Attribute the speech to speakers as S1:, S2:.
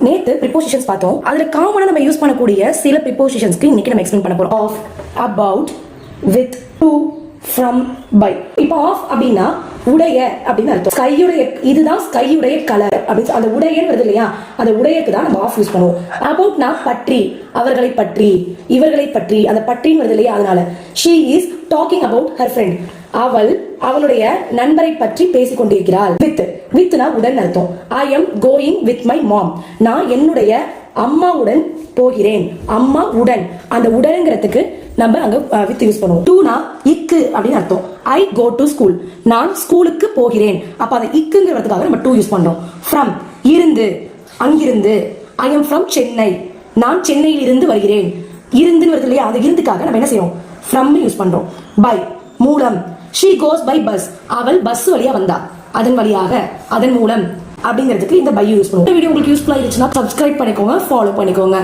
S1: நேத்து ப்ரிப்போசிஷன்ஸ் பார்த்தோம். அதுல காமனா நம்ம யூஸ் பண்ணக்கூடிய சில ப்ரிப்போசிஷன்ஸ்க்கு இன்னைக்கு நம்ம எக்ஸ்பிளைன் பண்ண போறோம். Of, about, with, to, from, by. இப்போ ஆஃப் அப்படின்னா உடைய அப்படின்னு அர்த்தம். ஸ்கையுடைய, இதுதான் ஸ்கையுடைய கலர் அப்படின்னு அந்த உடையன்னு வருது இல்லையா, அந்த உடையக்கு தான் நம்ம ஆஃப் யூஸ் பண்ணுவோம். அபவுட்னா பற்றி, அவர்களை பற்றி, இவர்களை பற்றி, அந்த பற்றின்னு வருது இல்லையா, அதனால she is talking about her friend. அவள் அவளுடைய நண்பரை பற்றி பேசிக் கொண்டிருக்கிறாள். வித்னா உடன் அர்த்தம். I am going with my mom. நான் என்னுடைய அம்மாவுடன் போகிறேன். அம்மா உடன், அந்த உடன்ங்கிறதுக்கு நம்ம அங்க வித் யூஸ் பண்ணுவோம். டூனா இக்கு அப்படின்னு அர்த்தம். I go to school. நான் ஸ்கூலுக்கு போகிறேன். அப்ப அந்த இக்குங்கிறதுக்காக நம்ம டூ யூஸ் பண்றோம். ஃப்ரம் இருந்து, அங்கிருந்து. I am from Chennai. நான் சென்னையில் இருந்து வருகிறேன். இருந்துன்னு வருது இல்லையா, அந்த இருந்துக்காக நம்ம என்ன செய்யறோம், ஃப்ரம் யூஸ் பண்றோம். பை மூலம். she goes by bus. அவள் பஸ் வழியா வந்தா, அதன் வழியாக, அதன் மூலம் அப்படிங்கிறதுக்கு இந்த பை யூஸ் பண்ணுவோம். இந்த வீடியோ உங்களுக்கு யூஸ்ஃபுல்லா இருந்துச்சுன்னா சப்ஸ்கிரைப் பண்ணிக்கோங்க, ஃபாலோ பண்ணிக்கோங்க.